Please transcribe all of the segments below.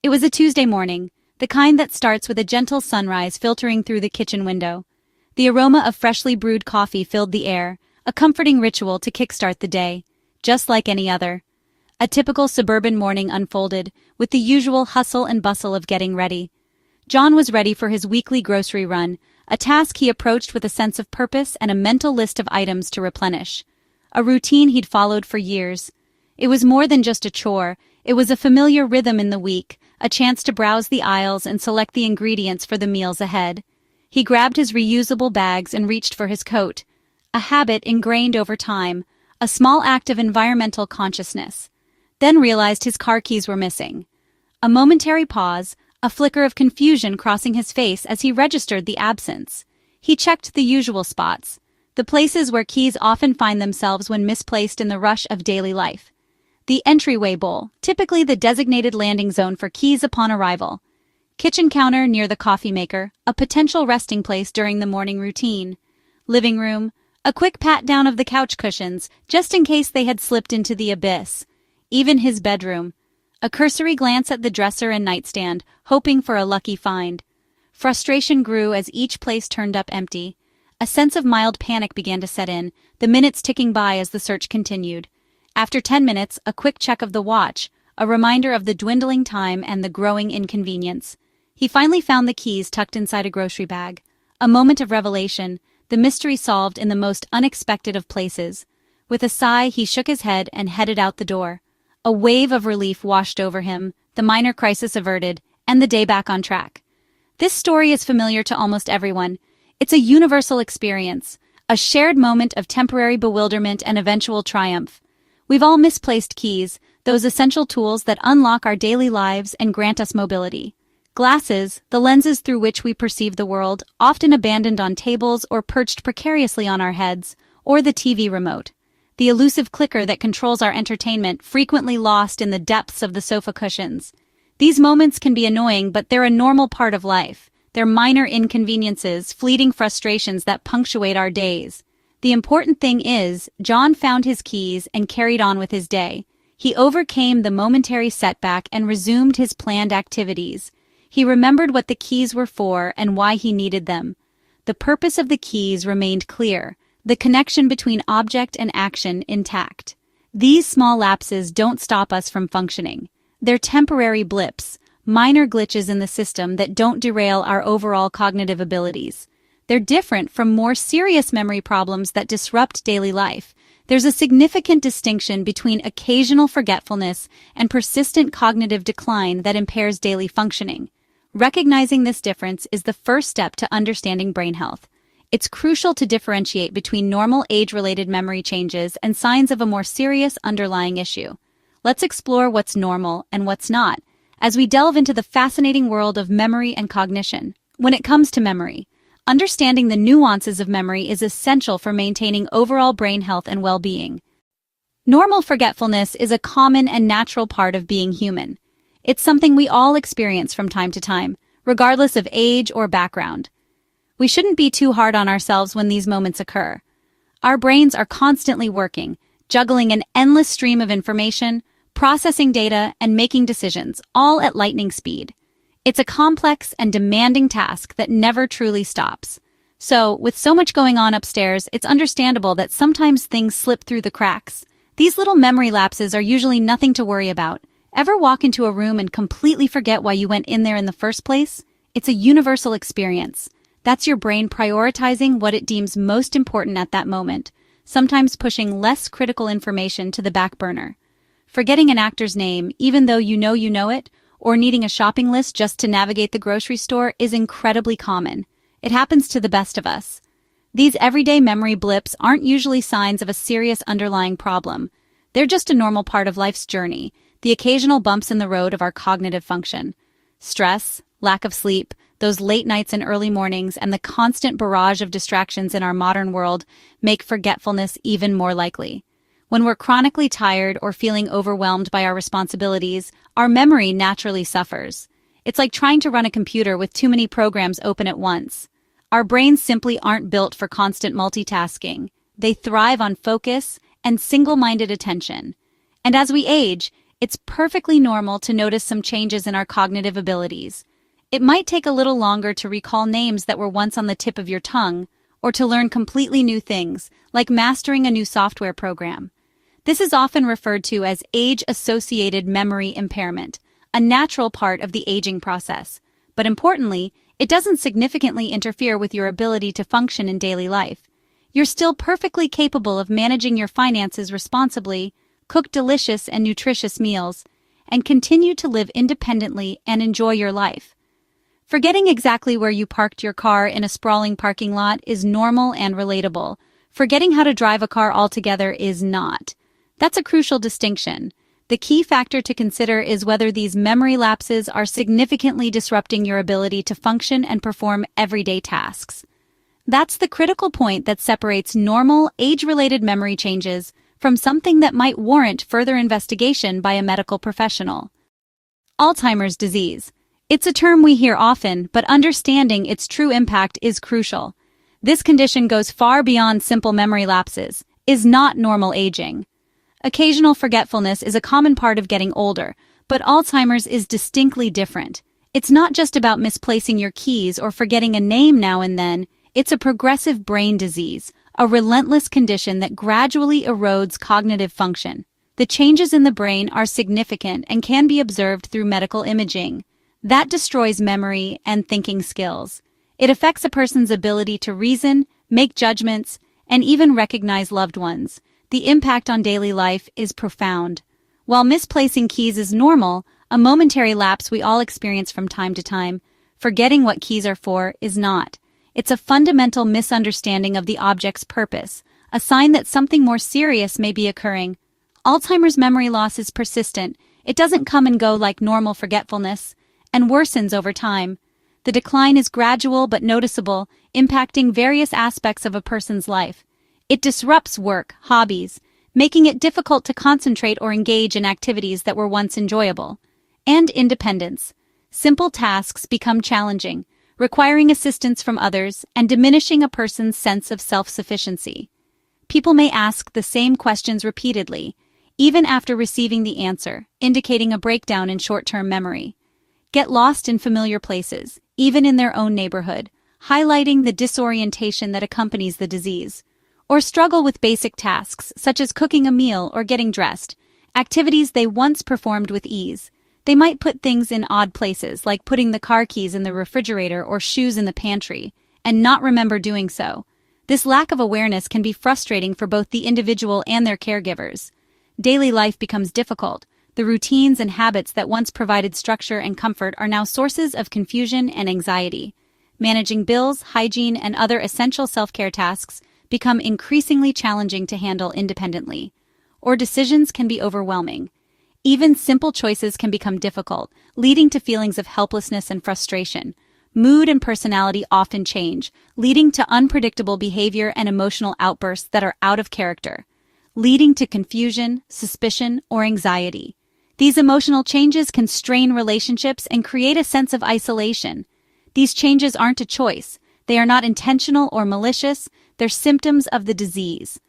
It was a Tuesday morning, the kind that starts with a gentle sunrise filtering through the kitchen window. The aroma of freshly brewed coffee filled the air, a comforting ritual to kickstart the day, just like any other. A typical suburban morning unfolded, with the usual hustle and bustle of getting ready. John was ready for his weekly grocery run, a task he approached with a sense of purpose and a mental list of items to replenish. A routine he'd followed for years. It was more than just a chore, it was a familiar rhythm in the week, a chance to browse the aisles and select the ingredients for the meals ahead. He grabbed his reusable bags and reached for his coat. A habit ingrained over time, a small act of environmental consciousness. Then realized his car keys were missing. A momentary pause, a flicker of confusion crossing his face as he registered the absence. He checked the usual spots, the places where keys often find themselves when misplaced in the rush of daily life. The entryway bowl, typically the designated landing zone for keys upon arrival. Kitchen counter near the coffee maker, a potential resting place during the morning routine. Living room, a quick pat-down of the couch cushions, just in case they had slipped into the abyss. Even his bedroom. A cursory glance at the dresser and nightstand, hoping for a lucky find. Frustration grew as each place turned up empty. A sense of mild panic began to set in, the minutes ticking by as the search continued. After 10 minutes, a quick check of the watch, a reminder of the dwindling time and the growing inconvenience. He finally found the keys tucked inside a grocery bag. A moment of revelation, the mystery solved in the most unexpected of places. With a sigh, he shook his head and headed out the door. A wave of relief washed over him, the minor crisis averted, and the day back on track. This story is familiar to almost everyone. It's a universal experience, a shared moment of temporary bewilderment and eventual triumph. We've all misplaced keys, those essential tools that unlock our daily lives and grant us mobility. Glasses, the lenses through which we perceive the world, often abandoned on tables or perched precariously on our heads, or the TV remote. The elusive clicker that controls our entertainment, frequently lost in the depths of the sofa cushions. These moments can be annoying, but they're a normal part of life. They're minor inconveniences, fleeting frustrations that punctuate our days. The important thing is, John found his keys and carried on with his day. He overcame the momentary setback and resumed his planned activities. He remembered what the keys were for and why he needed them. The purpose of the keys remained clear, the connection between object and action intact. These small lapses don't stop us from functioning. They're temporary blips, minor glitches in the system that don't derail our overall cognitive abilities. They're different from more serious memory problems that disrupt daily life. There's a significant distinction between occasional forgetfulness and persistent cognitive decline that impairs daily functioning. Recognizing this difference is the first step to understanding brain health. It's crucial to differentiate between normal age-related memory changes and signs of a more serious underlying issue. Let's explore what's normal and what's not, as we delve into the fascinating world of memory and cognition. When it comes to memory, understanding the nuances of memory is essential for maintaining overall brain health and well-being. Normal forgetfulness is a common and natural part of being human. It's something we all experience from time to time, regardless of age or background. We shouldn't be too hard on ourselves when these moments occur. Our brains are constantly working, juggling an endless stream of information, processing data, and making decisions, all at lightning speed. It's a complex and demanding task that never truly stops. So, with so much going on upstairs, it's understandable that sometimes things slip through the cracks. These little memory lapses are usually nothing to worry about. Ever walk into a room and completely forget why you went in there in the first place? It's a universal experience. That's your brain prioritizing what it deems most important at that moment, sometimes pushing less critical information to the back burner. Forgetting an actor's name, even though you know it, or needing a shopping list just to navigate the grocery store is incredibly common. It happens to the best of us. These everyday memory blips aren't usually signs of a serious underlying problem. They're just a normal part of life's journey, the occasional bumps in the road of our cognitive function. Stress, lack of sleep, those late nights and early mornings, and the constant barrage of distractions in our modern world make forgetfulness even more likely. When we're chronically tired or feeling overwhelmed by our responsibilities, our memory naturally suffers. It's like trying to run a computer with too many programs open at once. Our brains simply aren't built for constant multitasking. They thrive on focus and single-minded attention. And as we age, it's perfectly normal to notice some changes in our cognitive abilities. It might take a little longer to recall names that were once on the tip of your tongue, or to learn completely new things, like mastering a new software program. This is often referred to as age-associated memory impairment, a natural part of the aging process. But importantly, it doesn't significantly interfere with your ability to function in daily life. You're still perfectly capable of managing your finances responsibly, cook delicious and nutritious meals, and continue to live independently and enjoy your life. Forgetting exactly where you parked your car in a sprawling parking lot is normal and relatable. Forgetting how to drive a car altogether is not. That's a crucial distinction. The key factor to consider is whether these memory lapses are significantly disrupting your ability to function and perform everyday tasks. That's the critical point that separates normal, age-related memory changes from something that might warrant further investigation by a medical professional. Alzheimer's disease. It's a term we hear often, but understanding its true impact is crucial. This condition goes far beyond simple memory lapses, is not normal aging. Occasional forgetfulness is a common part of getting older, but Alzheimer's is distinctly different. It's not just about misplacing your keys or forgetting a name now and then, it's a progressive brain disease, a relentless condition that gradually erodes cognitive function. The changes in the brain are significant and can be observed through medical imaging. That destroys memory and thinking skills. It affects a person's ability to reason, make judgments, and even recognize loved ones. The impact on daily life is profound. While misplacing keys is normal, a momentary lapse we all experience from time to time, forgetting what keys are for is not. It's a fundamental misunderstanding of the object's purpose, a sign that something more serious may be occurring. Alzheimer's memory loss is persistent. It doesn't come and go like normal forgetfulness, and worsens over time. The decline is gradual but noticeable, impacting various aspects of a person's life. It disrupts work, hobbies, making it difficult to concentrate or engage in activities that were once enjoyable. And independence. Simple tasks become challenging, requiring assistance from others and diminishing a person's sense of self-sufficiency. People may ask the same questions repeatedly, even after receiving the answer, indicating a breakdown in short-term memory. Get lost in familiar places, even in their own neighborhood, highlighting the disorientation that accompanies the disease. Or struggle with basic tasks, such as cooking a meal or getting dressed, activities they once performed with ease. They might put things in odd places, like putting the car keys in the refrigerator or shoes in the pantry, and not remember doing so. This lack of awareness can be frustrating for both the individual and their caregivers. Daily life becomes difficult. The routines and habits that once provided structure and comfort are now sources of confusion and anxiety. Managing bills, hygiene, and other essential self-care tasks become increasingly challenging to handle independently, or decisions can be overwhelming. Even simple choices can become difficult, leading to feelings of helplessness and frustration. Mood and personality often change, leading to unpredictable behavior and emotional outbursts that are out of character, leading to confusion, suspicion, or anxiety. These emotional changes can strain relationships and create a sense of isolation. These changes aren't a choice. They are not intentional or malicious. They're symptoms of the disease.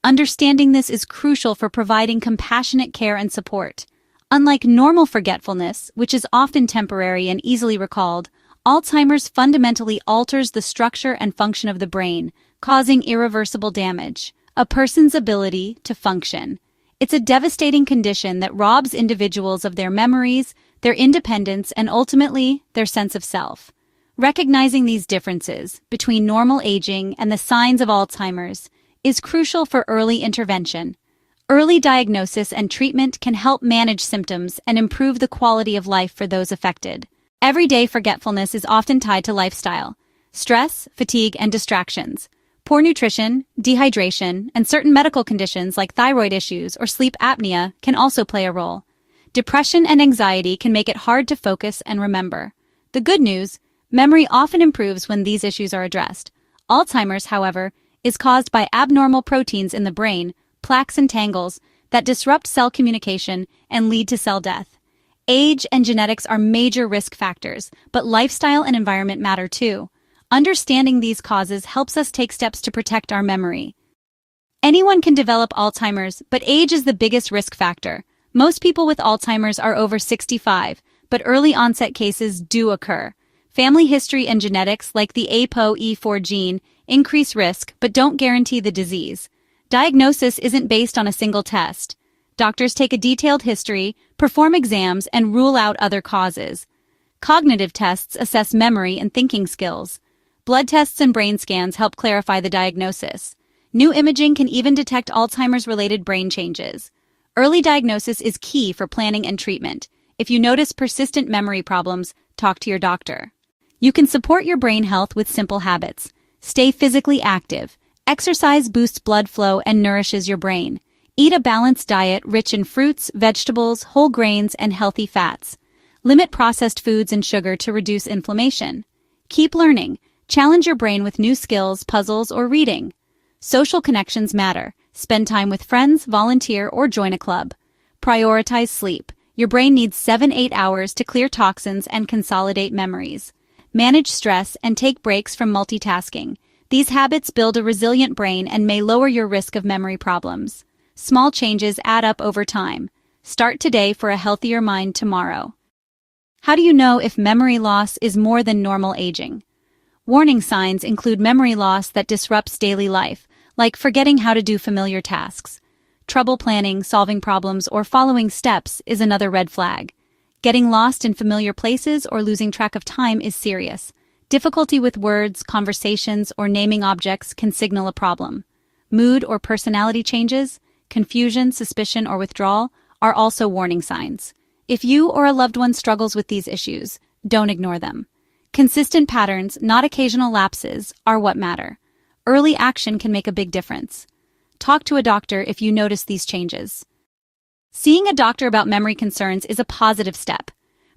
Understanding this is crucial for providing compassionate care and support. Unlike normal forgetfulness, which is often temporary and easily recalled, Alzheimer's fundamentally alters the structure and function of the brain, causing irreversible damage. A person's ability to function. It's a devastating condition that robs individuals of their memories, their independence, and ultimately, their sense of self. Recognizing these differences between normal aging and the signs of Alzheimer's is crucial for early intervention. Early diagnosis and treatment can help manage symptoms and improve the quality of life for those affected. Everyday forgetfulness is often tied to lifestyle, stress, fatigue, and distractions. Poor nutrition, dehydration, and certain medical conditions like thyroid issues or sleep apnea can also play a role. Depression and anxiety can make it hard to focus and remember. The good news, memory often improves when these issues are addressed. Alzheimer's, however, is caused by abnormal proteins in the brain, plaques and tangles, that disrupt cell communication and lead to cell death. Age and genetics are major risk factors, but lifestyle and environment matter too. Understanding these causes helps us take steps to protect our memory. Anyone can develop Alzheimer's, but age is the biggest risk factor. Most people with Alzheimer's are over 65, but early onset cases do occur. Family history and genetics, like the ApoE4 gene, increase risk but don't guarantee the disease. Diagnosis isn't based on a single test. Doctors take a detailed history, perform exams, and rule out other causes. Cognitive tests assess memory and thinking skills. Blood tests and brain scans help clarify the diagnosis. New imaging can even detect Alzheimer's-related brain changes. Early diagnosis is key for planning and treatment. If you notice persistent memory problems, talk to your doctor. You can support your brain health with simple habits. Stay physically active. Exercise boosts blood flow and nourishes your brain. Eat a balanced diet rich in fruits, vegetables, whole grains, and healthy fats. Limit processed foods and sugar to reduce inflammation. Keep learning. Challenge your brain with new skills, puzzles, or reading. Social connections matter. Spend time with friends, volunteer, or join a club. Prioritize sleep. Your brain needs 7-8 hours to clear toxins and consolidate memories. Manage stress and take breaks from multitasking. These habits build a resilient brain and may lower your risk of memory problems. Small changes add up over time. Start today for a healthier mind tomorrow. How do you know if memory loss is more than normal aging? Warning signs include memory loss that disrupts daily life, like forgetting how to do familiar tasks. Trouble planning, solving problems, or following steps is another red flag. Getting lost in familiar places or losing track of time is serious. Difficulty with words, conversations, or naming objects can signal a problem. Mood or personality changes, confusion, suspicion, or withdrawal are also warning signs. If you or a loved one struggles with these issues, don't ignore them. Consistent patterns, not occasional lapses, are what matter. Early action can make a big difference. Talk to a doctor if you notice these changes. Seeing a doctor about memory concerns is a positive step.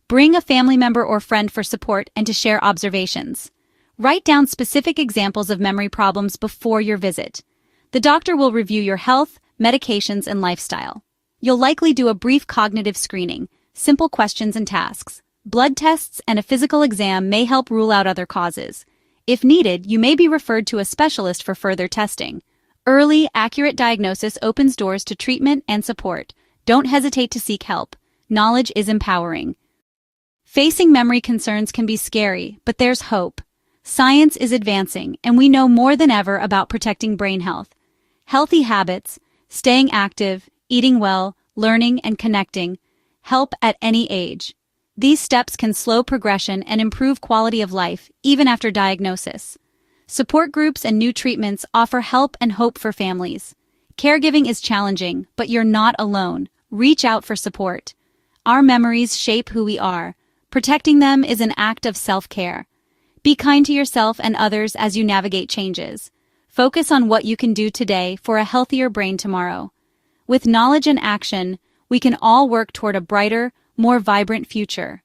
Bring a family member or friend for support and to share observations. Write down specific examples of memory problems before your visit. The doctor will review your health, medications, and lifestyle. You'll likely do a brief cognitive screening, simple questions and tasks. Blood tests and a physical exam may help rule out other causes. If needed, you may be referred to a specialist for further testing. Early, accurate diagnosis opens doors to treatment and support. Don't hesitate to seek help. Knowledge is empowering. Facing memory concerns can be scary, but there's hope. Science is advancing, and we know more than ever about protecting brain health. Healthy habits, staying active, eating well, learning, and connecting help at any age. These steps can slow progression and improve quality of life, even after diagnosis. Support groups and new treatments offer help and hope for families. Caregiving is challenging, but you're not alone. Reach out for support. Our memories shape who we are. Protecting them is an act of self-care. Be kind to yourself and others as you navigate changes. Focus on what you can do today for a healthier brain tomorrow. With knowledge and action, we can all work toward a brighter, more vibrant future.